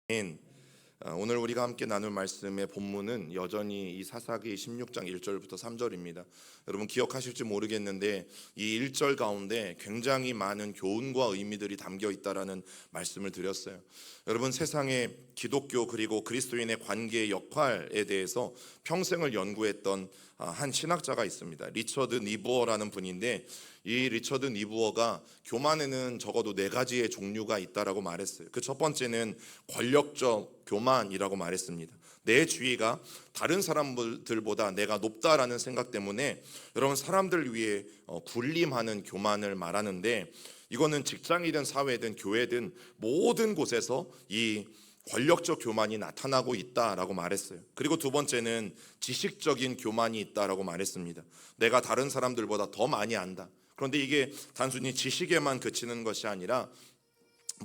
오늘 우리가 함께 나눌 말씀의 본문은 여전히 이 사사기 16장 1절부터 3절입니다. 여러분 기억하실지 모르겠는데 이 1절 가운데 굉장히 많은 교훈과 의미들이 담겨 있다라는 말씀을 드렸어요. 여러분 세상의 기독교 그리고 그리스도인의 관계의 역할에 대해서 평생을 연구했던 한 신학자가 있습니다. 리처드 니부어라는 분인데 이 리처드 니부어가 교만에는 적어도 4가지의 종류가 있다라고 말했어요. 그 첫 번째는 권력적 교만이라고 말했습니다. 내 주위가 다른 사람들보다 내가 높다라는 생각 때문에 여러분 사람들 위해 군림하는 교만을 말하는데, 이거는 직장이든 사회든 교회든 모든 곳에서 이 권력적 교만이 나타나고 있다라고 말했어요. 그리고 두 번째는 지식적인 교만이 있다라고 말했습니다. 내가 다른 사람들보다 더 많이 안다. 그런데 이게 단순히 지식에만 그치는 것이 아니라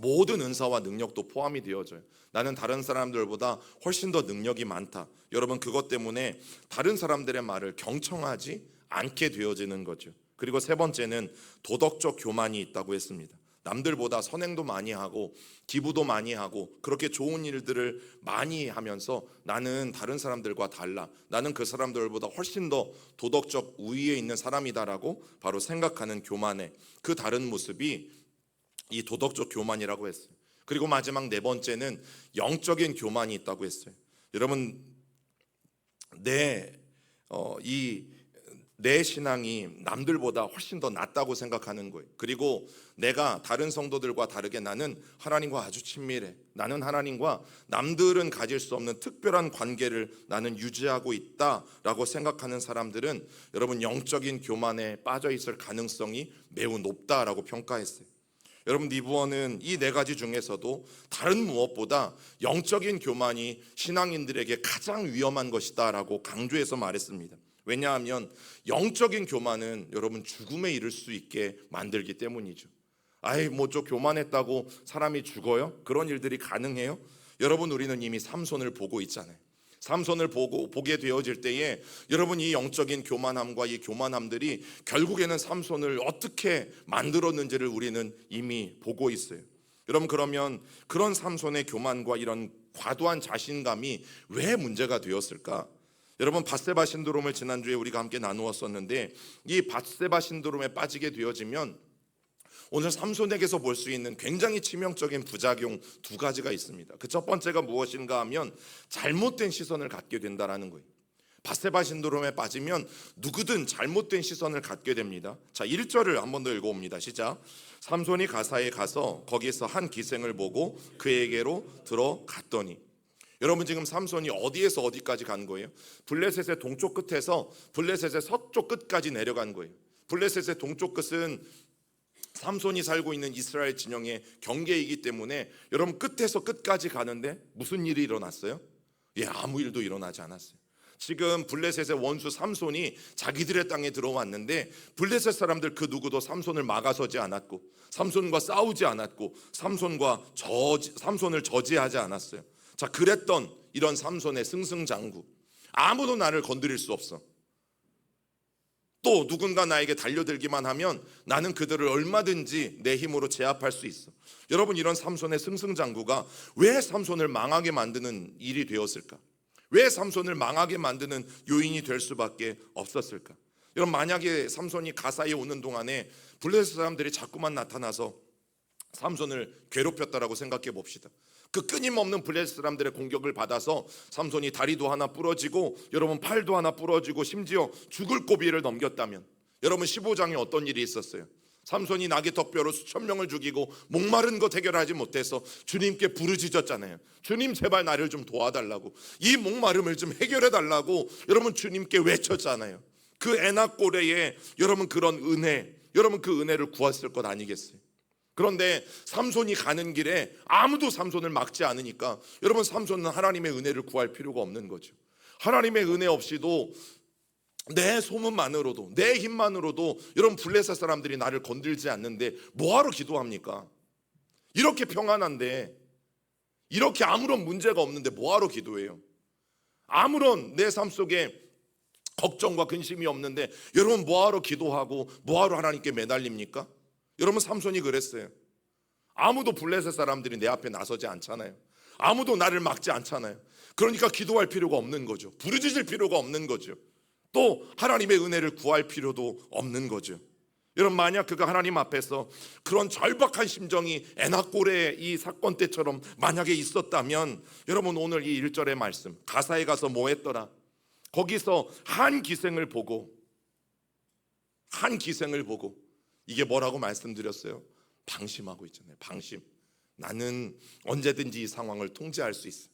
모든 은사와 능력도 포함이 되어져요. 나는 다른 사람들보다 훨씬 더 능력이 많다. 여러분 그것 때문에 다른 사람들의 말을 경청하지 않게 되어지는 거죠. 그리고 세 번째는 도덕적 교만이 있다고 했습니다. 남들보다 선행도 많이 하고 기부도 많이 하고 그렇게 좋은 일들을 많이 하면서 나는 다른 사람들과 달라, 나는 그 사람들보다 훨씬 더 도덕적 우위에 있는 사람이다라고 바로 생각하는 교만의 그 다른 모습이 이 도덕적 교만이라고 했어요. 그리고 마지막 4번째는 영적인 교만이 있다고 했어요. 여러분 내 신앙이 남들보다 훨씬 더 낫다고 생각하는 거예요. 그리고 내가 다른 성도들과 다르게 나는 하나님과 아주 친밀해. 나는 하나님과 남들은 가질 수 없는 특별한 관계를 나는 유지하고 있다라고 생각하는 사람들은 여러분 영적인 교만에 빠져 있을 가능성이 매우 높다라고 평가했어요. 여러분 니부어는 이 4가지 중에서도 다른 무엇보다 영적인 교만이 신앙인들에게 가장 위험한 것이다 라고 강조해서 말했습니다. 왜냐하면 영적인 교만은 여러분 죽음에 이를 수 있게 만들기 때문이죠. 좀 교만했다고 사람이 죽어요? 그런 일들이 가능해요? 여러분 우리는 이미 삼손을 보고 있잖아요. 삼손을 보게 되어질 때에 여러분 이 영적인 교만함과 이 교만함들이 결국에는 삼손을 어떻게 만들었는지를 우리는 이미 보고 있어요. 여러분 그러면 그런 삼손의 교만과 이런 과도한 자신감이 왜 문제가 되었을까? 여러분 밧세바 신드롬을 지난주에 우리가 함께 나누었었는데, 이 밧세바 신드롬에 빠지게 되어지면 오늘 삼손에게서 볼 수 있는 굉장히 치명적인 부작용 2가지가 있습니다. 그 첫 번째가 무엇인가 하면 잘못된 시선을 갖게 된다라는 거예요. 밧세바 신드롬에 빠지면 누구든 잘못된 시선을 갖게 됩니다. 자, 1절을 한 번 더 읽어봅니다. 시작. 삼손이 가사에 가서 거기서 한 기생을 보고 그에게로 들어갔더니. 여러분 지금 삼손이 어디에서 어디까지 간 거예요? 블레셋의 동쪽 끝에서 블레셋의 서쪽 끝까지 내려간 거예요. 블레셋의 동쪽 끝은 삼손이 살고 있는 이스라엘 진영의 경계이기 때문에 여러분 끝에서 끝까지 가는데 무슨 일이 일어났어요? 아무 일도 일어나지 않았어요. 지금 블레셋의 원수 삼손이 자기들의 땅에 들어왔는데 블레셋 사람들 그 누구도 삼손을 막아서지 않았고 삼손과 싸우지 않았고 삼손을 저지하지 않았어요. 자, 그랬던 이런 삼손의 승승장구, 아무도 나를 건드릴 수 없어. 또 누군가 나에게 달려들기만 하면 나는 그들을 얼마든지 내 힘으로 제압할 수 있어. 여러분 이런 삼손의 승승장구가 왜 삼손을 망하게 만드는 일이 되었을까? 왜 삼손을 망하게 만드는 요인이 될 수밖에 없었을까? 여러분 만약에 삼손이 가사에 오는 동안에 블레셋 사람들이 자꾸만 나타나서 삼손을 괴롭혔다라고 생각해 봅시다. 그 끊임없는 블레셋 사람들의 공격을 받아서 삼손이 다리도 하나 부러지고 여러분 팔도 하나 부러지고 심지어 죽을 고비를 넘겼다면, 여러분 15장에 어떤 일이 있었어요? 삼손이 나귀턱뼈로 수천 명을 죽이고 목마른 것 해결하지 못해서 주님께 부르짖었잖아요. 주님 제발 나를 좀 도와달라고, 이 목마름을 좀 해결해 달라고 여러분 주님께 외쳤잖아요. 그 에낙고레에 여러분 그런 은혜, 여러분 그 은혜를 구했을 것 아니겠어요? 그런데 삼손이 가는 길에 아무도 삼손을 막지 않으니까 여러분 삼손은 하나님의 은혜를 구할 필요가 없는 거죠. 하나님의 은혜 없이도 내 소문만으로도 내 힘만으로도 여러분 블레셋 사람들이 나를 건들지 않는데 뭐하러 기도합니까? 이렇게 평안한데, 이렇게 아무런 문제가 없는데 뭐하러 기도해요? 아무런 내 삶 속에 걱정과 근심이 없는데 여러분 뭐하러 기도하고 뭐하러 하나님께 매달립니까? 여러분 삼손이 그랬어요. 아무도 블레셋 사람들이 내 앞에 나서지 않잖아요. 아무도 나를 막지 않잖아요. 그러니까 기도할 필요가 없는 거죠. 부르짖을 필요가 없는 거죠. 또 하나님의 은혜를 구할 필요도 없는 거죠. 여러분, 만약 그가 하나님 앞에서 그런 절박한 심정이 에나골의 이 사건 때처럼 만약에 있었다면, 여러분 오늘 이 1절의 말씀 가사에 가서 뭐 했더라? 거기서 한 기생을 보고 이게 뭐라고 말씀드렸어요? 방심하고 있잖아요. 방심. 나는 언제든지 이 상황을 통제할 수 있어.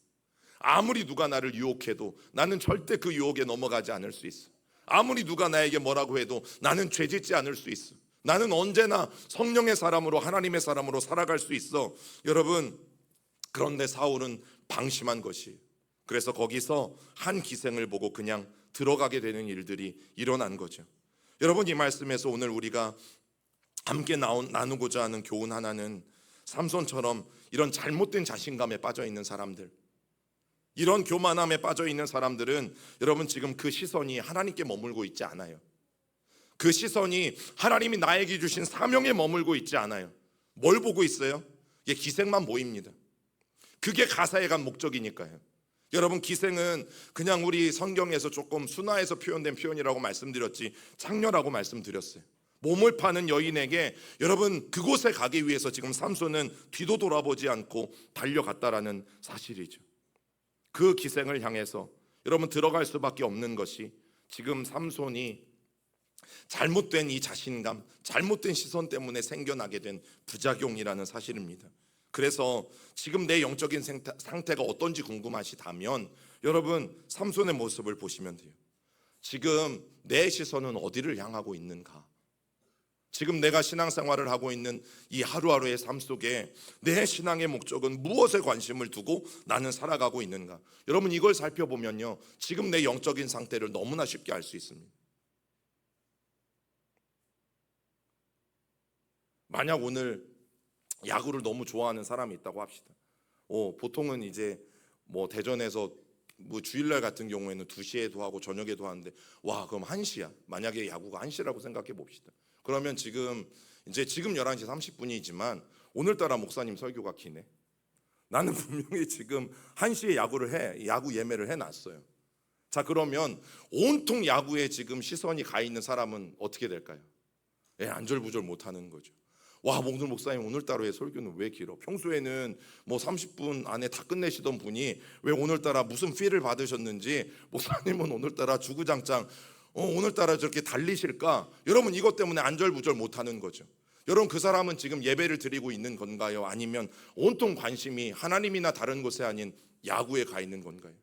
아무리 누가 나를 유혹해도 나는 절대 그 유혹에 넘어가지 않을 수 있어. 아무리 누가 나에게 뭐라고 해도 나는 죄짓지 않을 수 있어. 나는 언제나 성령의 사람으로, 하나님의 사람으로 살아갈 수 있어. 여러분, 그런데 사울은 방심한 것이, 그래서 거기서 한 기생을 보고 그냥 들어가게 되는 일들이 일어난 거죠. 여러분, 이 말씀에서 오늘 우리가 함께 나누고자 하는 교훈 하나는, 삼손처럼 이런 잘못된 자신감에 빠져 있는 사람들, 이런 교만함에 빠져 있는 사람들은 여러분 지금 그 시선이 하나님께 머물고 있지 않아요. 그 시선이 하나님이 나에게 주신 사명에 머물고 있지 않아요. 뭘 보고 있어요? 기생만 보입니다. 그게 가사에 간 목적이니까요. 여러분, 기생은 그냥 우리 성경에서 조금 순화해서 표현된 표현이라고 말씀드렸지, 창녀라고 말씀드렸어요. 몸을 파는 여인에게, 여러분 그곳에 가기 위해서 지금 삼손은 뒤도 돌아보지 않고 달려갔다라는 사실이죠. 그 기생을 향해서 여러분 들어갈 수밖에 없는 것이, 지금 삼손이 잘못된 이 자신감, 잘못된 시선 때문에 생겨나게 된 부작용이라는 사실입니다. 그래서 지금 내 영적인 상태가 어떤지 궁금하시다면 여러분 삼손의 모습을 보시면 돼요. 지금 내 시선은 어디를 향하고 있는가? 지금 내가 신앙생활을 하고 있는 이 하루하루의 삶 속에 내 신앙의 목적은 무엇에 관심을 두고 나는 살아가고 있는가? 여러분, 이걸 살펴보면요, 지금 내 영적인 상태를 너무나 쉽게 알 수 있습니다. 만약 오늘 야구를 너무 좋아하는 사람이 있다고 합시다. 보통은 이제 뭐 대전에서 뭐 주일날 같은 경우에는 2시에도 하고 저녁에도 하는데, 와, 그럼 1시야. 만약에 야구가 1시라고 생각해 봅시다. 그러면 지금 11시 30분이지만 오늘따라 목사님 설교가 기네. 나는 분명히 지금 1시에 야구 예매를 해놨어요. 자, 그러면 온통 야구에 지금 시선이 가 있는 사람은 어떻게 될까요? 안절부절 못하는 거죠. 와, 오늘 목사님 오늘따라의 설교는 왜 길어? 평소에는 뭐 30분 안에 다 끝내시던 분이 왜 오늘따라 무슨 필을 받으셨는지 목사님은 오늘따라 주구장창 오늘따라 저렇게 달리실까? 여러분, 이것 때문에 안절부절 못하는 거죠. 여러분, 그 사람은 지금 예배를 드리고 있는 건가요? 아니면 온통 관심이 하나님이나 다른 곳에 아닌 야구에 가 있는 건가요?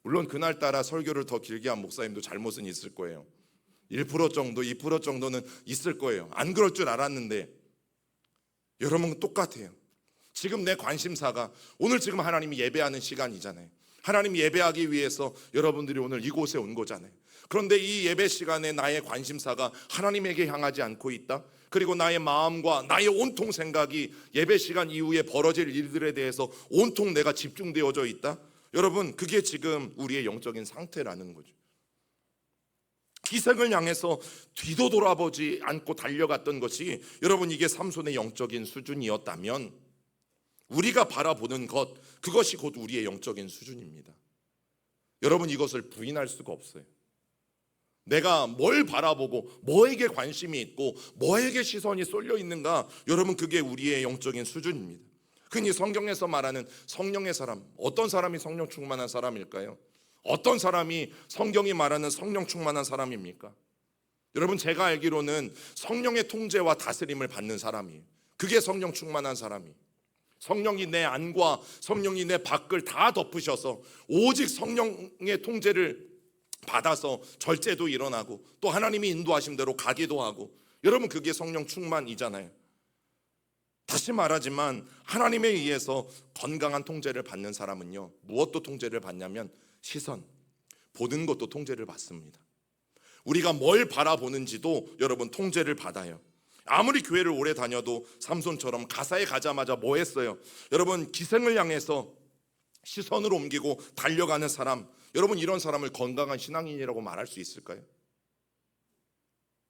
물론 그날따라 설교를 더 길게 한 목사님도 잘못은 있을 거예요. 1% 정도, 2% 정도는 있을 거예요. 안 그럴 줄 알았는데, 여러분 똑같아요. 지금 내 관심사가, 오늘 지금 하나님이 예배하는 시간이잖아요. 하나님이 예배하기 위해서 여러분들이 오늘 이곳에 온 거잖아요. 그런데 이 예배 시간에 나의 관심사가 하나님에게 향하지 않고 있다. 그리고 나의 마음과 나의 온통 생각이 예배 시간 이후에 벌어질 일들에 대해서 온통 내가 집중되어져 있다. 여러분, 그게 지금 우리의 영적인 상태라는 거죠. 기생을 향해서 뒤도 돌아보지 않고 달려갔던 것이, 여러분 이게 삼손의 영적인 수준이었다면 우리가 바라보는 것, 그것이 곧 우리의 영적인 수준입니다. 여러분, 이것을 부인할 수가 없어요. 내가 뭘 바라보고 뭐에게 관심이 있고 뭐에게 시선이 쏠려 있는가, 여러분 그게 우리의 영적인 수준입니다. 흔히 성경에서 말하는 성령의 사람, 어떤 사람이 성령 충만한 사람일까요? 어떤 사람이 성경이 말하는 성령 충만한 사람입니까? 여러분, 제가 알기로는 성령의 통제와 다스림을 받는 사람이에요. 그게 성령 충만한 사람이. 성령이 내 안과 성령이 내 밖을 다 덮으셔서 오직 성령의 통제를 받아서 절제도 일어나고 또 하나님이 인도하신 대로 가기도 하고, 여러분 그게 성령 충만이잖아요. 다시 말하지만 하나님에 의해서 건강한 통제를 받는 사람은요, 무엇도 통제를 받냐면 시선, 보는 것도 통제를 받습니다. 우리가 뭘 바라보는지도 여러분 통제를 받아요. 아무리 교회를 오래 다녀도 삼손처럼 가사에 가자마자 뭐 했어요? 여러분, 기생을 향해서 시선을 옮기고 달려가는 사람, 여러분 이런 사람을 건강한 신앙인이라고 말할 수 있을까요?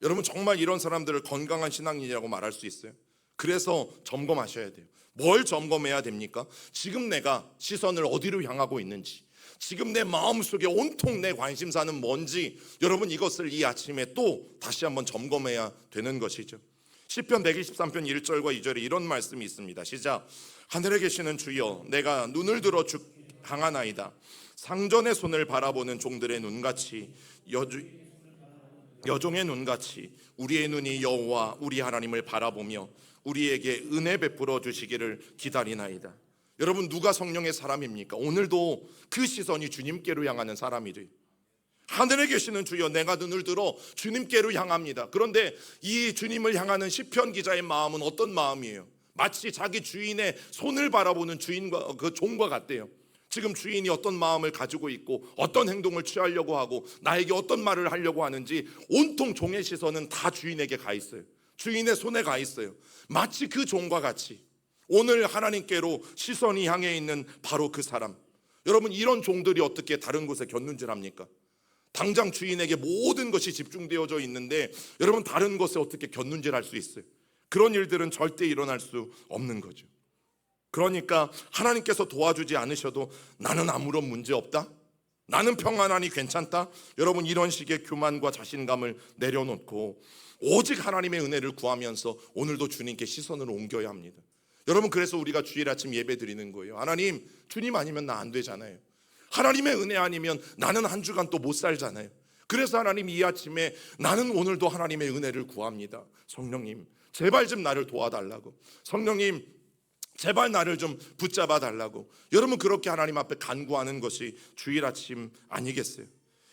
여러분, 정말 이런 사람들을 건강한 신앙인이라고 말할 수 있어요? 그래서 점검하셔야 돼요. 뭘 점검해야 됩니까? 지금 내가 시선을 어디로 향하고 있는지, 지금 내 마음속에 온통 내 관심사는 뭔지, 여러분 이것을 이 아침에 또 다시 한번 점검해야 되는 것이죠. 시편 123편 1절과 2절에 이런 말씀이 있습니다. 시작. 하늘에 계시는 주여, 내가 눈을 들어 주 향하나이다. 상전의 손을 바라보는 종들의 눈같이, 여종의 눈같이 우리의 눈이 여호와 우리 하나님을 바라보며 우리에게 은혜 베풀어 주시기를 기다리나이다. 여러분, 누가 성령의 사람입니까? 오늘도 그 시선이 주님께로 향하는 사람이 돼요. 하늘에 계시는 주여, 내가 눈을 들어 주님께로 향합니다. 그런데 이 주님을 향하는 시편 기자의 마음은 어떤 마음이에요? 마치 자기 주인의 손을 바라보는 주인과 그 종과 같대요. 지금 주인이 어떤 마음을 가지고 있고 어떤 행동을 취하려고 하고 나에게 어떤 말을 하려고 하는지 온통 종의 시선은 다 주인에게 가 있어요. 주인의 손에 가 있어요. 마치 그 종과 같이 오늘 하나님께로 시선이 향해 있는 바로 그 사람. 여러분, 이런 종들이 어떻게 다른 곳에 곁눈질합니까? 당장 주인에게 모든 것이 집중되어져 있는데 여러분, 다른 곳에 어떻게 곁눈질할 수 있어요? 그런 일들은 절대 일어날 수 없는 거죠. 그러니까 하나님께서 도와주지 않으셔도 나는 아무런 문제 없다, 나는 평안하니 괜찮다, 여러분 이런 식의 교만과 자신감을 내려놓고 오직 하나님의 은혜를 구하면서 오늘도 주님께 시선을 옮겨야 합니다. 여러분, 그래서 우리가 주일 아침 예배 드리는 거예요. 하나님, 주님 아니면 나 안 되잖아요. 하나님의 은혜 아니면 나는 한 주간 또 못 살잖아요. 그래서 하나님, 이 아침에 나는 오늘도 하나님의 은혜를 구합니다. 성령님, 제발 좀 나를 도와달라고. 성령님, 제발 나를 좀 붙잡아 달라고. 여러분, 그렇게 하나님 앞에 간구하는 것이 주일 아침 아니겠어요?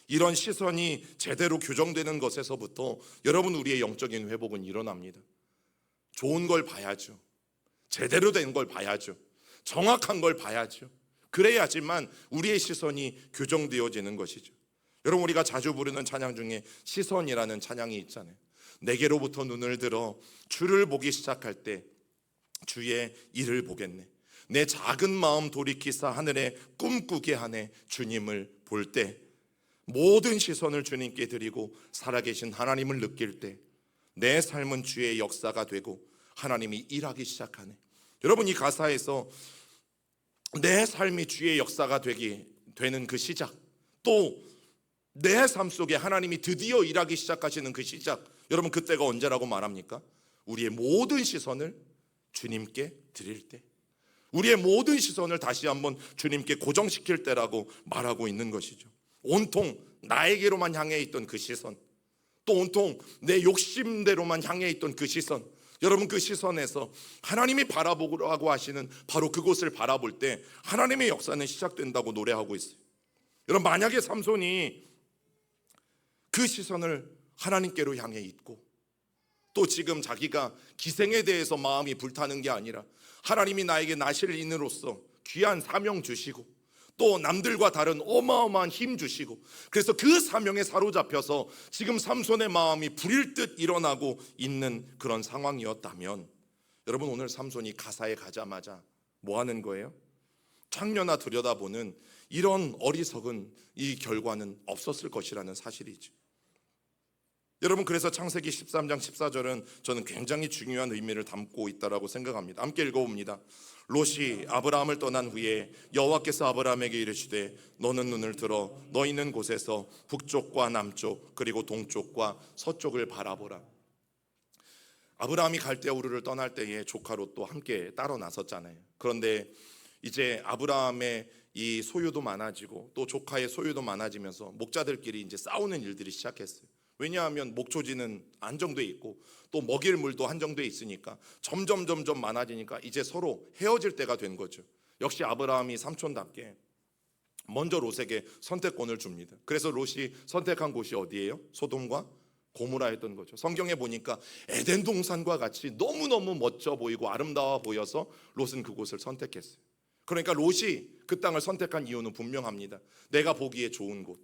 이런 시선이 제대로 교정되는 것에서부터 여러분, 우리의 영적인 회복은 일어납니다. 좋은 걸 봐야죠. 제대로 된 걸 봐야죠. 정확한 걸 봐야죠. 그래야지만 우리의 시선이 교정되어지는 것이죠. 여러분, 우리가 자주 부르는 찬양 중에 시선이라는 찬양이 있잖아요. 내게로부터 눈을 들어 주를 보기 시작할 때 주의 일을 보겠네. 내 작은 마음 돌이키사 하늘에 꿈꾸게 하네. 주님을 볼 때 모든 시선을 주님께 드리고 살아계신 하나님을 느낄 때 내 삶은 주의 역사가 되고 하나님이 일하기 시작하네. 여러분, 이 가사에서 내 삶이 주의 역사가 되는 그 시작, 또 내 삶 속에 하나님이 드디어 일하기 시작하시는 그 시작, 여러분 그때가 언제라고 말합니까? 우리의 모든 시선을 주님께 드릴 때, 우리의 모든 시선을 다시 한번 주님께 고정시킬 때라고 말하고 있는 것이죠. 온통 나에게로만 향해 있던 그 시선, 또 온통 내 욕심대로만 향해 있던 그 시선, 여러분 그 시선에서 하나님이 바라보라고 하시는 바로 그곳을 바라볼 때 하나님의 역사는 시작된다고 노래하고 있어요. 여러분, 만약에 삼손이 그 시선을 하나님께로 향해 있고 또 지금 자기가 기생에 대해서 마음이 불타는 게 아니라 하나님이 나에게 나시를 인으로써 귀한 사명 주시고 또 남들과 다른 어마어마한 힘 주시고, 그래서 그 사명에 사로잡혀서 지금 삼손의 마음이 불일 듯 일어나고 있는 그런 상황이었다면, 여러분 오늘 삼손이 가사에 가자마자 뭐 하는 거예요? 창녀나 들여다보는 이런 어리석은 이 결과는 없었을 것이라는 사실이죠. 여러분, 그래서 창세기 13장 14절은 저는 굉장히 중요한 의미를 담고 있다고 생각합니다. 함께 읽어봅니다. 롯이 아브라함을 떠난 후에 여호와께서 아브라함에게 이르시되 너는 눈을 들어 너 있는 곳에서 북쪽과 남쪽 그리고 동쪽과 서쪽을 바라보라. 아브라함이 갈대아 우르를 떠날 때에 조카 롯도 함께 따로 나섰잖아요. 그런데 이제 아브라함의 이 소유도 많아지고 또 조카의 소유도 많아지면서 목자들끼리 이제 싸우는 일들이 시작했어요. 왜냐하면 목초지는 안정돼 있고 또 먹일 물도 한정돼 있으니까 점점 많아지니까 이제 서로 헤어질 때가 된 거죠. 역시 아브라함이 삼촌답게 먼저 롯에게 선택권을 줍니다. 그래서 롯이 선택한 곳이 어디예요? 소돔과 고모라였던 거죠. 성경에 보니까 에덴 동산과 같이 너무너무 멋져 보이고 아름다워 보여서 롯은 그곳을 선택했어요. 그러니까 롯이 그 땅을 선택한 이유는 분명합니다. 내가 보기에 좋은 곳,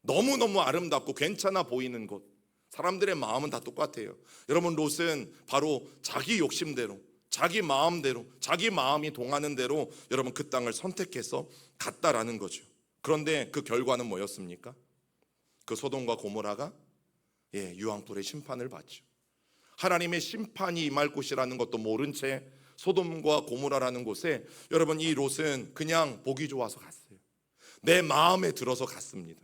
너무너무 아름답고 괜찮아 보이는 곳. 사람들의 마음은 다 똑같아요. 여러분, 롯은 바로 자기 욕심대로, 자기 마음대로, 자기 마음이 동하는 대로 여러분 그 땅을 선택해서 갔다라는 거죠. 그런데 그 결과는 뭐였습니까? 그 소돔과 고모라가 유황불의 심판을 받죠. 하나님의 심판이 임할 곳이라는 것도 모른 채 소돔과 고모라라는 곳에 여러분 이 롯은 그냥 보기 좋아서 갔어요. 내 마음에 들어서 갔습니다.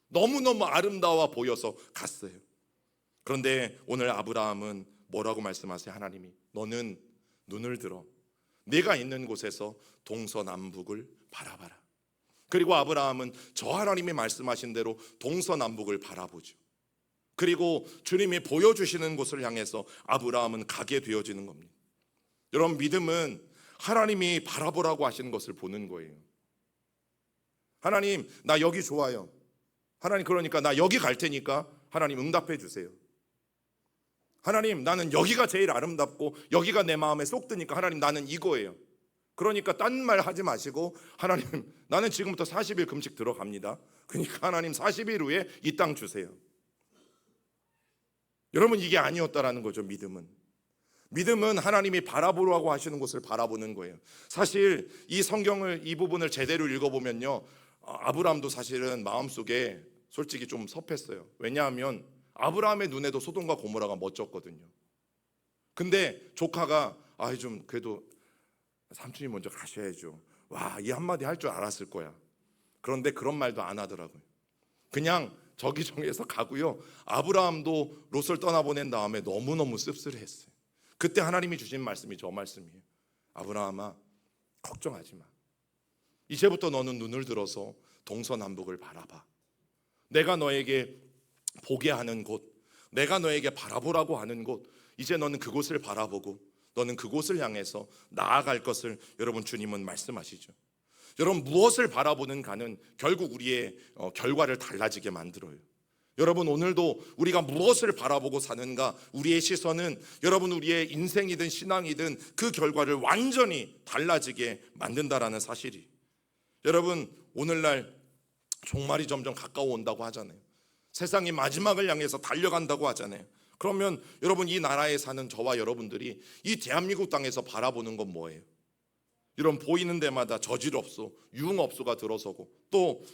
너무너무 아름다워 보여서 갔어요. 그런데 오늘 아브라함은 뭐라고 말씀하세요? 하나님이 너는 눈을 들어 네가 있는 곳에서 동서남북을 바라봐라. 그리고 아브라함은 저 하나님이 말씀하신 대로 동서남북을 바라보죠. 그리고 주님이 보여주시는 곳을 향해서 아브라함은 가게 되어지는 겁니다. 여러분 믿음은 하나님이 바라보라고 하시는 것을 보는 거예요. 하나님 나 여기 좋아요. 하나님 그러니까 나 여기 갈 테니까 하나님 응답해 주세요. 하나님 나는 여기가 제일 아름답고 여기가 내 마음에 쏙 드니까 하나님 나는 이거예요. 그러니까 딴 말 하지 마시고 하나님 나는 지금부터 40일 금식 들어갑니다. 그러니까 하나님 40일 후에 이 땅 주세요. 여러분 이게 아니었다라는 거죠. 믿음은 하나님이 바라보라고 하시는 곳을 바라보는 거예요. 사실 이 성경을 이 부분을 제대로 읽어보면요, 아브라함도 사실은 마음속에 솔직히 좀 섭했어요. 왜냐하면 아브라함의 눈에도 소돔과 고모라가 멋졌거든요. 근데 조카가 좀 그래도 삼촌이 먼저 가셔야죠. 와, 이 한마디 할 줄 알았을 거야. 그런데 그런 말도 안 하더라고요. 그냥 저기저기에서 가고요. 아브라함도 롯을 떠나보낸 다음에 너무너무 씁쓸했어요. 그때 하나님이 주신 말씀이 저 말씀이에요. 아브라함아 걱정하지 마. 이제부터 너는 눈을 들어서 동서남북을 바라봐. 내가 너에게 보게 하는 곳, 내가 너에게 바라보라고 하는 곳, 이제 너는 그곳을 바라보고 너는 그곳을 향해서 나아갈 것을 여러분 주님은 말씀하시죠. 여러분 무엇을 바라보는 가는 결국 우리의 결과를 달라지게 만들어요. 여러분 오늘도 우리가 무엇을 바라보고 사는가, 우리의 시선은 여러분 우리의 인생이든 신앙이든 그 결과를 완전히 달라지게 만든다라는 사실이. 여러분 오늘날 종말이 점점 가까워 온다고 하잖아요. 세상이 마지막을 향해서 달려간다고 하잖아요. 그러면 여러분 이 나라에 사는 저와 여러분들이 이 대한민국 땅에서 바라보는 건 뭐예요? 이런 보이는 데마다 저질업소, 유흥업소가 들어서고 또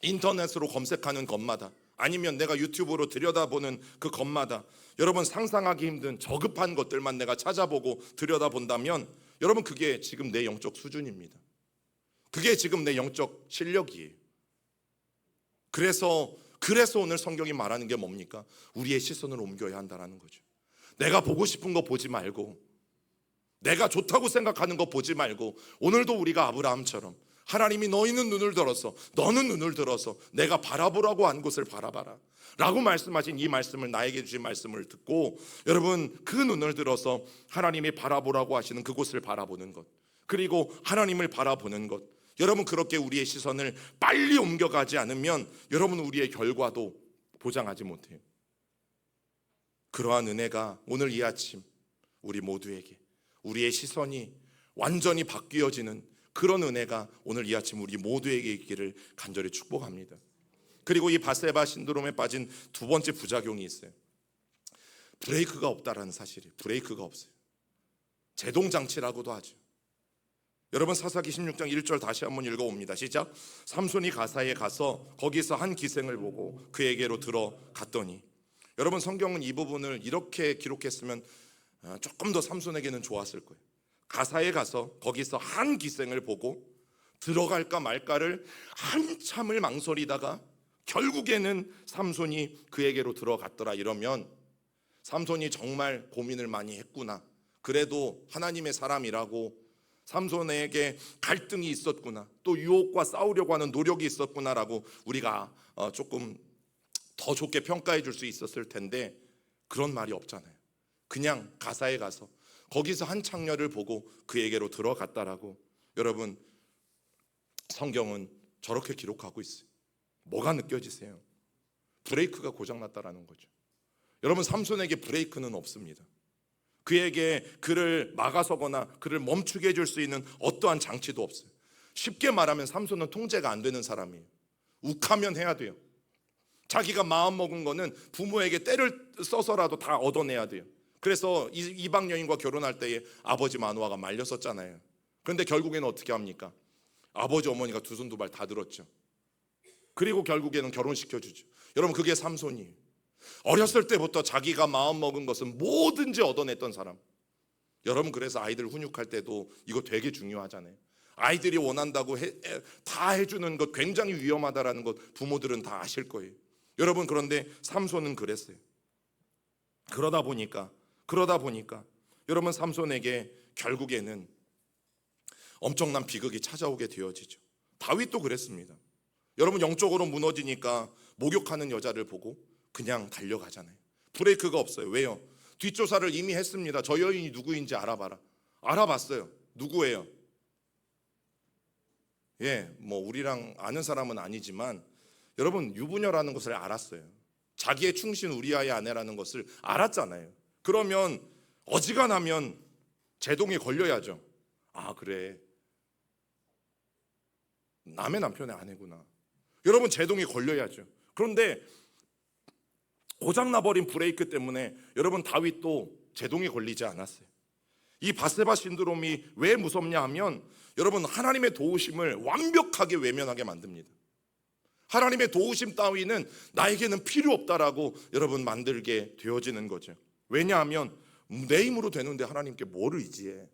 인터넷으로 검색하는 것마다 아니면 내가 유튜브로 들여다보는 그 것마다 여러분 상상하기 힘든 저급한 것들만 내가 찾아보고 들여다본다면 여러분 그게 지금 내 영적 수준입니다. 그게 지금 내 영적 실력이에요. 그래서 오늘 성경이 말하는 게 뭡니까? 우리의 시선을 옮겨야 한다는 거죠. 내가 보고 싶은 거 보지 말고 내가 좋다고 생각하는 거 보지 말고 오늘도 우리가 아브라함처럼 하나님이 너희는 눈을 들어서 너는 눈을 들어서 내가 바라보라고 한 곳을 바라봐라 라고 말씀하신 이 말씀을 나에게 주신 말씀을 듣고 여러분 그 눈을 들어서 하나님이 바라보라고 하시는 그곳을 바라보는 것, 그리고 하나님을 바라보는 것, 여러분 그렇게 우리의 시선을 빨리 옮겨가지 않으면 여러분 우리의 결과도 보장하지 못해요. 그러한 은혜가 오늘 이 아침 우리 모두에게 우리의 시선이 완전히 바뀌어지는 그런 은혜가 오늘 이 아침 우리 모두에게 있기를 간절히 축복합니다. 그리고 이 밧세바 신드롬에 빠진 두 번째 부작용이 있어요. 브레이크가 없다라는 사실이에요. 브레이크가 없어요. 제동장치라고도 하죠. 여러분 사사기 16장 1절 다시 한번 읽어봅니다. 시작. 삼손이 가사에 가서 거기서 한 기생을 보고 그에게로 들어갔더니, 여러분 성경은 이 부분을 이렇게 기록했으면 조금 더 삼손에게는 좋았을 거예요. 가사에 가서 거기서 한 기생을 보고 들어갈까 말까를 한참을 망설이다가 결국에는 삼손이 그에게로 들어갔더라. 이러면 삼손이 정말 고민을 많이 했구나, 그래도 하나님의 사람이라고 삼손에게 갈등이 있었구나, 또 유혹과 싸우려고 하는 노력이 있었구나라고 우리가 조금 더 좋게 평가해 줄 수 있었을 텐데 그런 말이 없잖아요. 그냥 가사에 가서 거기서 한 창녀를 보고 그에게로 들어갔다라고 여러분 성경은 저렇게 기록하고 있어요. 뭐가 느껴지세요? 브레이크가 고장났다라는 거죠. 여러분 삼손에게 브레이크는 없습니다. 그에게 그를 막아서거나 그를 멈추게 해줄 수 있는 어떠한 장치도 없어요. 쉽게 말하면 삼손은 통제가 안 되는 사람이에요. 욱하면 해야 돼요. 자기가 마음먹은 거는 부모에게 때를 써서라도 다 얻어내야 돼요. 그래서 이방 여인과 결혼할 때에 아버지 마노아가 말렸었잖아요. 그런데 결국에는 어떻게 합니까? 아버지 어머니가 두 손 두 발 다 들었죠. 그리고 결국에는 결혼시켜주죠. 여러분 그게 삼손이에요. 어렸을 때부터 자기가 마음 먹은 것은 뭐든지 얻어냈던 사람. 여러분, 그래서 아이들 훈육할 때도 이거 되게 중요하잖아요. 아이들이 원한다고 다 해주는 것 굉장히 위험하다라는 것 부모들은 다 아실 거예요. 여러분, 그런데 삼손은 그랬어요. 그러다 보니까 여러분, 삼손에게 결국에는 엄청난 비극이 찾아오게 되어지죠. 다윗도 그랬습니다. 여러분, 영적으로 무너지니까 목욕하는 여자를 보고 그냥 달려가잖아요. 브레이크가 없어요. 왜요? 뒷조사를 이미 했습니다. 저 여인이 누구인지 알아봐라. 알아봤어요. 누구예요? 뭐 우리랑 아는 사람은 아니지만 여러분, 유부녀라는 것을 알았어요. 자기의 충신 우리아의 아내라는 것을 알았잖아요. 그러면 어지간하면 제동에 걸려야죠. 아, 그래, 남의 남편의 아내구나. 여러분, 제동에 걸려야죠. 그런데 고장나버린 브레이크 때문에 여러분, 다윗도 제동에 걸리지 않았어요. 이 바세바 신드롬이 왜 무섭냐 하면 여러분, 하나님의 도우심을 완벽하게 외면하게 만듭니다. 하나님의 도우심 따위는 나에게는 필요 없다라고 여러분 만들게 되어지는 거죠. 왜냐하면 내 힘으로 되는데 하나님께 뭐를 의지해?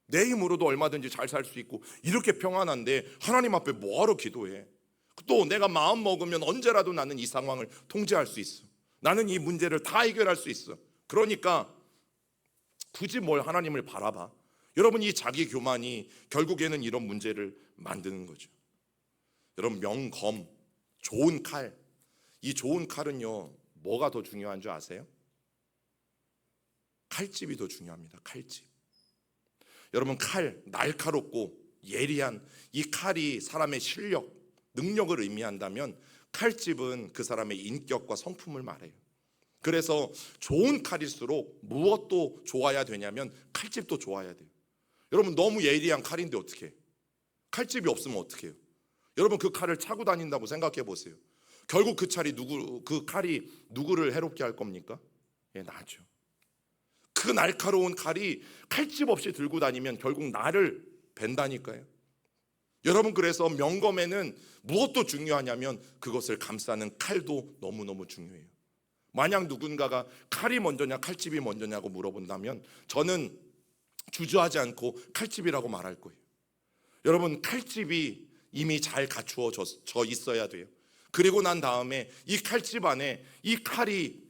내 힘으로도 얼마든지 잘 살 수 있고 이렇게 평안한데 하나님 앞에 뭐하러 기도해? 또 내가 마음 먹으면 언제라도 나는 이 상황을 통제할 수 있어. 나는 이 문제를 다 해결할 수 있어. 그러니까 굳이 뭘 하나님을 바라봐. 여러분, 이 자기 교만이 결국에는 이런 문제를 만드는 거죠. 여러분, 명검, 좋은 칼, 이 좋은 칼은요, 뭐가 더 중요한 줄 아세요? 칼집이 더 중요합니다. 칼집. 여러분, 칼, 날카롭고 예리한 이 칼이 사람의 실력, 능력을 의미한다면 칼집은 그 사람의 인격과 성품을 말해요. 그래서 좋은 칼일수록 무엇도 좋아야 되냐면 칼집도 좋아야 돼요. 여러분, 너무 예리한 칼인데 어떻게 해? 칼집이 없으면 어떻게 해요? 여러분, 그 칼을 차고 다닌다고 생각해 보세요. 결국 그 칼이 누구를 해롭게 할 겁니까? 나죠. 그 날카로운 칼이 칼집 없이 들고 다니면 결국 나를 벤다니까요. 여러분, 그래서 명검에는 무엇도 중요하냐면 그것을 감싸는 칼도 너무너무 중요해요. 만약 누군가가 칼이 먼저냐 칼집이 먼저냐고 물어본다면 저는 주저하지 않고 칼집이라고 말할 거예요. 여러분, 칼집이 이미 잘 갖추어져 있어야 돼요. 그리고 난 다음에 이 칼집 안에 이 칼이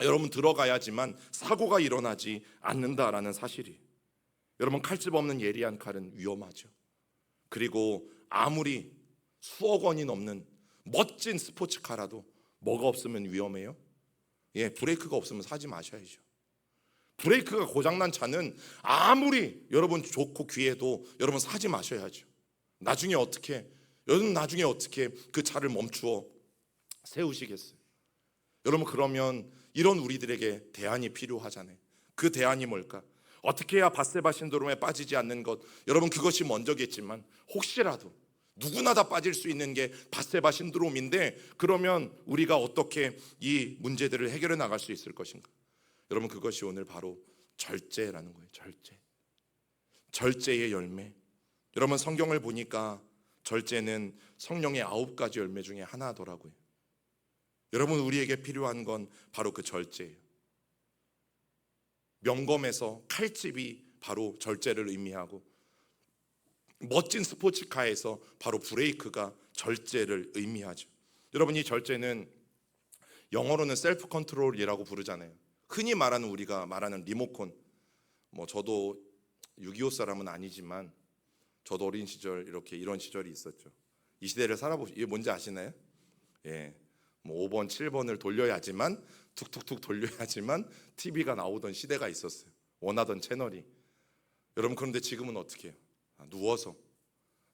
여러분 들어가야지만 사고가 일어나지 않는다라는 사실이. 여러분, 칼집 없는 예리한 칼은 위험하죠. 그리고 아무리 수억 원이 넘는 멋진 스포츠카라도 뭐가 없으면 위험해요? 브레이크가 없으면 사지 마셔야죠. 브레이크가 고장난 차는 아무리 여러분 좋고 귀해도 여러분 사지 마셔야죠. 나중에 어떻게 그 차를 멈추어 세우시겠어요? 여러분, 그러면 이런 우리들에게 대안이 필요하잖아요. 그 대안이 뭘까? 어떻게 해야 바세바 신드롬에 빠지지 않는 것, 여러분 그것이 먼저겠지만 혹시라도 누구나 다 빠질 수 있는 게 바세바 신드롬인데 그러면 우리가 어떻게 이 문제들을 해결해 나갈 수 있을 것인가? 여러분, 그것이 오늘 바로 절제라는 거예요. 절제의 열매. 여러분, 성경을 보니까 절제는 성령의 9가지 열매 중에 하나더라고요. 여러분, 우리에게 필요한 건 바로 그 절제예요. 명검에서 칼집이 바로 절제를 의미하고 멋진 스포츠카에서 바로 브레이크가 절제를 의미하죠. 여러분, 이 절제는 영어로는 셀프 컨트롤이라고 부르잖아요. 흔히 말하는 우리가 말하는 리모컨. 저도 6.25 사람은 아니지만 저도 어린 시절 이런 시절이 있었죠. 이 시대를 이게 뭔지 아시나요? 5번, 7번을 돌려야지만 툭툭툭 돌려야지만 TV가 나오던 시대가 있었어요. 원하던 채널이. 여러분, 그런데 지금은 어떻게 해요? 누워서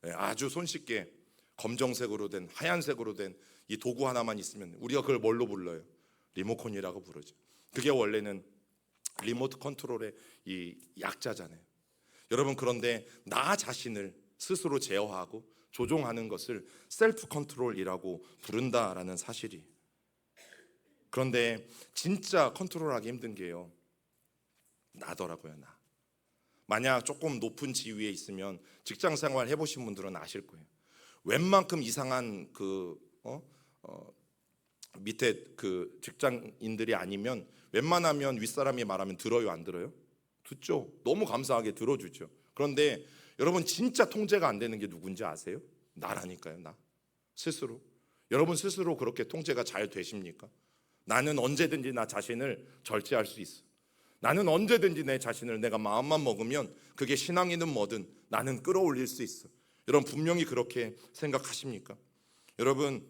아주 손쉽게 검정색으로 된 하얀색으로 된 이 도구 하나만 있으면 우리가 그걸 뭘로 불러요? 리모컨이라고 부르죠. 그게 원래는 리모트 컨트롤의 이 약자잖아요. 여러분, 그런데 나 자신을 스스로 제어하고 조종하는 것을 셀프 컨트롤이라고 부른다라는 사실이. 그런데 진짜 컨트롤하기 힘든 게요, 나더라고요. 나. 만약 조금 높은 지위에 있으면 직장 생활 해보신 분들은 아실 거예요. 웬만큼 이상한 밑에 그 직장인들이 아니면 웬만하면 윗사람이 말하면 들어요, 안 들어요? 듣죠. 너무 감사하게 들어주죠. 그런데 여러분 진짜 통제가 안 되는 게 누군지 아세요? 나라니까요. 나 스스로. 여러분 스스로 그렇게 통제가 잘 되십니까? 나는 언제든지 나 자신을 절제할 수 있어. 나는 언제든지 내 자신을 내가 마음만 먹으면 그게 신앙이든 뭐든 나는 끌어올릴 수 있어. 여러분 분명히 그렇게 생각하십니까? 여러분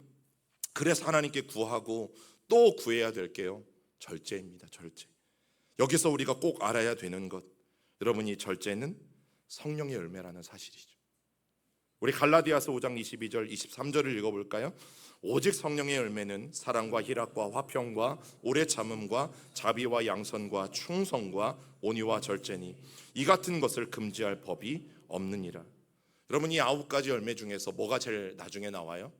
그래서 하나님께 구하고 또 구해야 될 게요, 절제입니다. 절제. 여기서 우리가 꼭 알아야 되는 것, 여러분 이 절제는 성령의 열매라는 사실이죠. 우리 갈라디아서 5장 22절 23절을 읽어볼까요? 오직 성령의 열매는 사랑과 희락과 화평과 오래 참음과 자비와 양선과 충성과 온유와 절제니 이 같은 것을 금지할 법이 없느니라. 여러분 이 9가지 열매 중에서 뭐가 제일 나중에 나와요?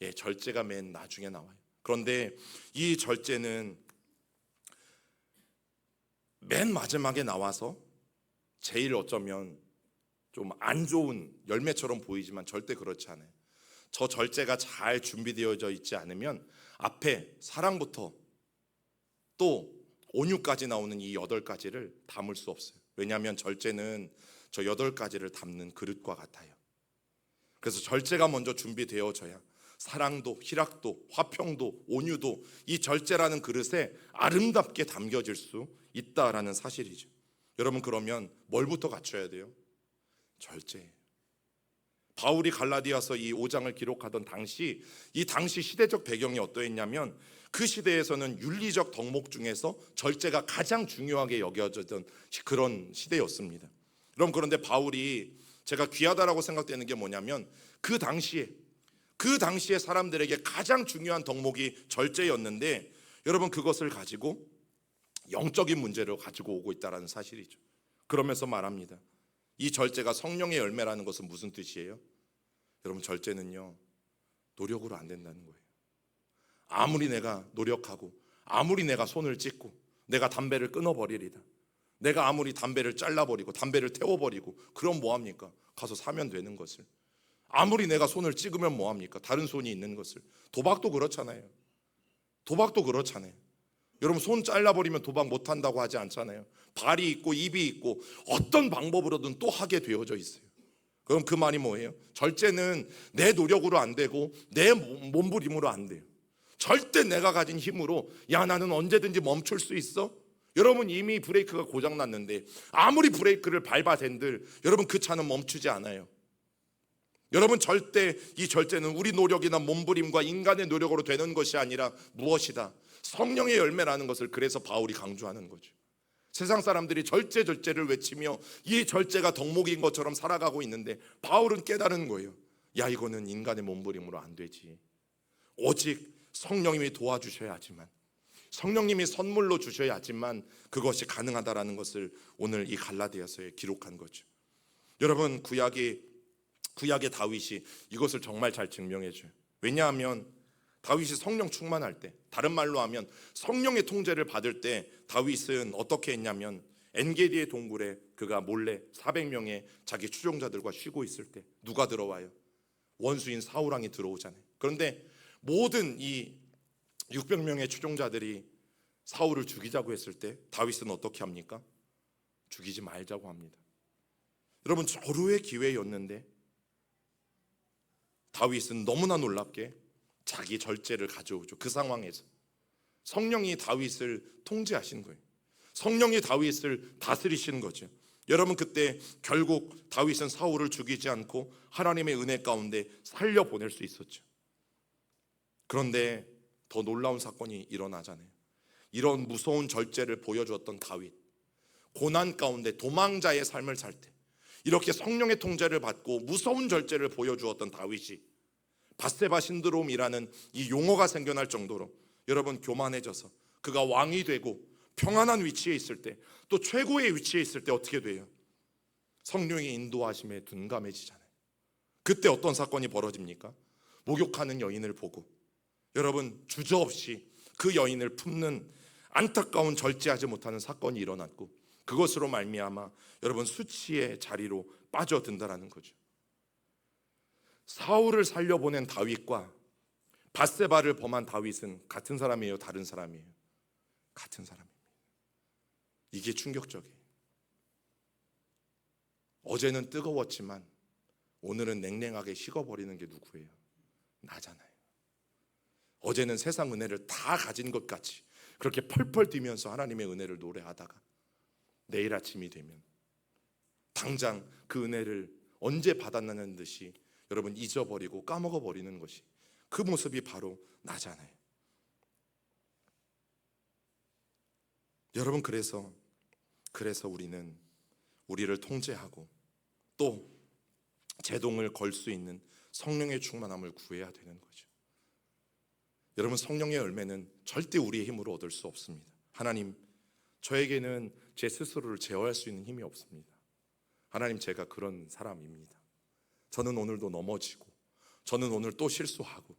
예, 절제가 맨 나중에 나와요. 그런데 이 절제는 맨 마지막에 나와서 제일 어쩌면 좀 안 좋은 열매처럼 보이지만 절대 그렇지 않아요. 저 절제가 잘 준비되어져 있지 않으면 앞에 사랑부터 또 온유까지 나오는 이 8가지를 담을 수 없어요. 왜냐하면 절제는 저 8가지를 담는 그릇과 같아요. 그래서 절제가 먼저 준비되어져야 사랑도 희락도 화평도 온유도 이 절제라는 그릇에 아름답게 담겨질 수 있다라는 사실이죠. 여러분 그러면 뭘부터 갖춰야 돼요? 절제. 바울이 갈라디아서 이 5장을 기록하던 당시 이 당시 시대적 배경이 어떠했냐면 그 시대에서는 윤리적 덕목 중에서 절제가 가장 중요하게 여겨졌던 그런 시대였습니다. 그런데 바울이 제가 귀하다라고 생각되는 게 뭐냐면 그 당시에 사람들에게 가장 중요한 덕목이 절제였는데 여러분 그것을 가지고 영적인 문제를 가지고 오고 있다는 사실이죠. 그러면서 말합니다. 이 절제가 성령의 열매라는 것은 무슨 뜻이에요? 여러분 절제는요 노력으로 안 된다는 거예요. 아무리 내가 노력하고 아무리 내가 손을 찢고 내가 담배를 끊어버리리다, 내가 아무리 담배를 잘라버리고 담배를 태워버리고 그럼 뭐합니까? 가서 사면 되는 것을. 아무리 내가 손을 찍으면 뭐합니까? 다른 손이 있는 것을. 도박도 그렇잖아요. 여러분 손 잘라버리면 도박 못한다고 하지 않잖아요. 발이 있고 입이 있고 어떤 방법으로든 또 하게 되어져 있어요. 그럼 그 말이 뭐예요? 절제는 내 노력으로 안 되고 내 몸부림으로 안 돼요. 절대 내가 가진 힘으로 야 나는 언제든지 멈출 수 있어? 여러분 이미 브레이크가 고장났는데 아무리 브레이크를 밟아댄들 여러분 그 차는 멈추지 않아요. 여러분 절대 이 절제는 우리 노력이나 몸부림과 인간의 노력으로 되는 것이 아니라 무엇이다? 성령의 열매라는 것을 그래서 바울이 강조하는 거죠. 세상 사람들이 절제를 외치며 이 절제가 덕목인 것처럼 살아가고 있는데 바울은 깨달은 거예요. 야 이거는 인간의 몸부림으로 안 되지. 오직 성령님이 도와주셔야지만, 성령님이 선물로 주셔야지만 그것이 가능하다라는 것을 오늘 이 갈라디아서에 기록한 거죠. 여러분 구약의 다윗이 이것을 정말 잘 증명해줘요. 왜냐하면 다윗이 성령 충만할 때, 다른 말로 하면 성령의 통제를 받을 때 다윗은 어떻게 했냐면 엔게디의 동굴에 그가 몰래 400명의 자기 추종자들과 쉬고 있을 때 누가 들어와요? 원수인 사울왕이 들어오잖아요. 그런데 모든 이 600명의 추종자들이 사울을 죽이자고 했을 때 다윗은 어떻게 합니까? 죽이지 말자고 합니다. 여러분 절호의 기회였는데 다윗은 너무나 놀랍게 자기 절제를 가져오죠. 그 상황에서 성령이 다윗을 통제하신 거예요. 성령이 다윗을 다스리시는 거죠. 여러분 그때 결국 다윗은 사울을 죽이지 않고 하나님의 은혜 가운데 살려보낼 수 있었죠. 그런데 더 놀라운 사건이 일어나잖아요. 이런 무서운 절제를 보여주었던 다윗, 고난 가운데 도망자의 삶을 살 때 이렇게 성령의 통제를 받고 무서운 절제를 보여주었던 다윗이 밧세바 신드롬이라는 이 용어가 생겨날 정도로 여러분 교만해져서 그가 왕이 되고 평안한 위치에 있을 때, 또 최고의 위치에 있을 때 어떻게 돼요? 성령의 인도하심에 둔감해지잖아요. 그때 어떤 사건이 벌어집니까? 목욕하는 여인을 보고 여러분 주저없이 그 여인을 품는 안타까운 절제하지 못하는 사건이 일어났고 그것으로 말미암아 여러분 수치의 자리로 빠져든다라는 거죠. 사울을 살려보낸 다윗과 밧세바를 범한 다윗은 같은 사람이에요, 다른 사람이에요? 같은 사람입니다. 이게 충격적이에요. 어제는 뜨거웠지만 오늘은 냉랭하게 식어버리는 게 누구예요? 나잖아요. 어제는 세상 은혜를 다 가진 것 같이 그렇게 펄펄 뛰면서 하나님의 은혜를 노래하다가 내일 아침이 되면 당장 그 은혜를 언제 받았나는 듯이 여러분 잊어버리고 까먹어버리는 것이, 그 모습이 바로 나잖아요. 여러분, 그래서 우리는 우리를 통제하고 또 제동을 걸 수 있는 성령의 충만함을 구해야 되는 거죠. 여러분, 성령의 열매는 절대 우리의 힘으로 얻을 수 없습니다. 하나님, 저에게는 제 스스로를 제어할 수 있는 힘이 없습니다. 하나님, 제가 그런 사람입니다. 저는 오늘도 넘어지고, 저는 오늘 또 실수하고,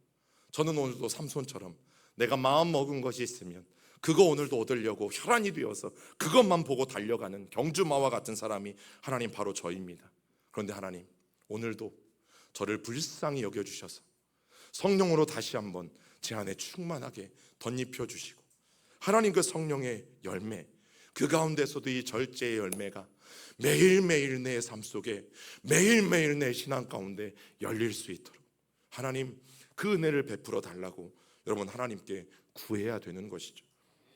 저는 오늘도 삼손처럼 내가 마음 먹은 것이 있으면 그거 오늘도 얻으려고 혈안이 되어서 그것만 보고 달려가는 경주마와 같은 사람이 하나님 바로 저입니다. 그런데 하나님, 오늘도 저를 불쌍히 여겨주셔서 성령으로 다시 한번 제 안에 충만하게 덧입혀 주시고, 하나님 그 성령의 열매, 그 가운데서도 이 절제의 열매가 매일매일 내 삶 속에, 매일매일 내 신앙 가운데 열릴 수 있도록 하나님 그 은혜를 베풀어 달라고 여러분 하나님께 구해야 되는 것이죠.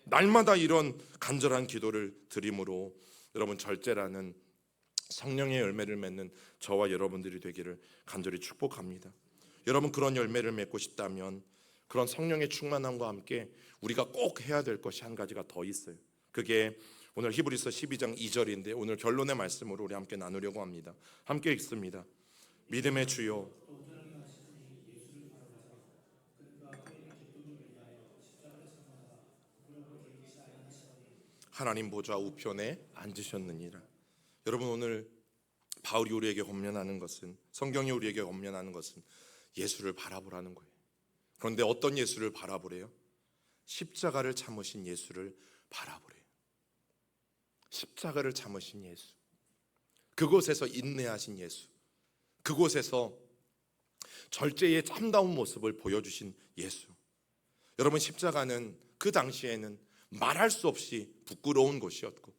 날마다 이런 간절한 기도를 드림으로 여러분 절제라는 성령의 열매를 맺는 저와 여러분들이 되기를 간절히 축복합니다. 여러분, 그런 열매를 맺고 싶다면 그런 성령의 충만함과 함께 우리가 꼭 해야 될 것이 한 가지가 더 있어요. 그게 오늘 히브리서 12장 2절인데 오늘 결론의 말씀으로 우리 함께 나누려고 합니다. 함께 읽습니다. 믿음의 주요 하나님 보좌 우편에 앉으셨느니라. 여러분, 오늘 바울이 우리에게 권면하는 것은, 성경이 우리에게 권면하는 것은 예수를 바라보라는 거예요. 그런데 어떤 예수를 바라보래요? 십자가를 참으신 예수를 바라보래요. 십자가를 참으신 예수, 그곳에서 인내하신 예수, 그곳에서 절제의 참다운 모습을 보여주신 예수. 여러분, 십자가는 그 당시에는 말할 수 없이 부끄러운 것이었고,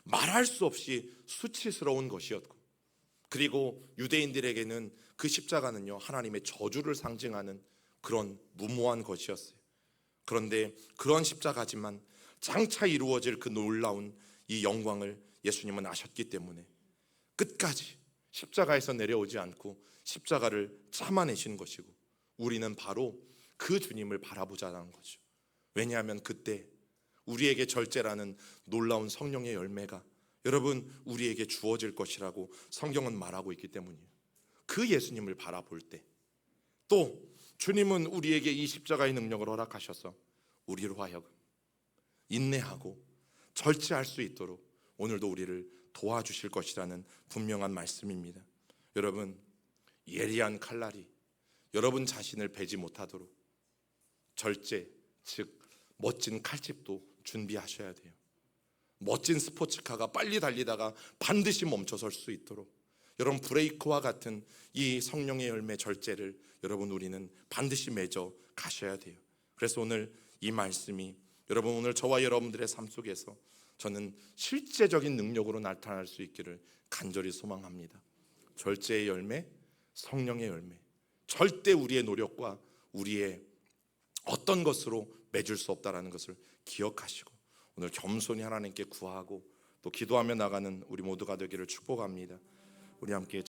말할 수 없이 수치스러운 것이었고, 그리고 유대인들에게는 그 십자가는요, 하나님의 저주를 상징하는 그런 무모한 것이었어요. 그런데 그런 십자가지만 장차 이루어질 그 놀라운 이 영광을 예수님은 아셨기 때문에 끝까지 십자가에서 내려오지 않고 십자가를 참아내신 것이고, 우리는 바로 그 주님을 바라보자는 거죠. 왜냐하면 그때 우리에게 절제라는 놀라운 성령의 열매가 여러분 우리에게 주어질 것이라고 성경은 말하고 있기 때문이에요. 그 예수님을 바라볼 때 또 주님은 우리에게 이 십자가의 능력을 허락하셔서 우리로 하여금 인내하고 절제할 수 있도록 오늘도 우리를 도와주실 것이라는 분명한 말씀입니다. 여러분, 예리한 칼날이 여러분 자신을 베지 못하도록 절제, 즉 멋진 칼집도 준비하셔야 돼요. 멋진 스포츠카가 빨리 달리다가 반드시 멈춰설 수 있도록 여러분, 브레이크와 같은 이 성령의 열매 절제를 여러분 우리는 반드시 맺어 가셔야 돼요. 그래서 오늘 이 말씀이 여러분 오늘 저와 여러분들의 삶 속에서 저는 실제적인 능력으로 나타날 수 있기를 간절히 소망합니다. 절제의 열매, 성령의 열매, 절대 우리의 노력과 우리의 어떤 것으로 맺을 수 없다라는 것을 기억하시고 오늘 겸손히 하나님께 구하고 또 기도하며 나가는 우리 모두가 되기를 축복합니다. 우리 함께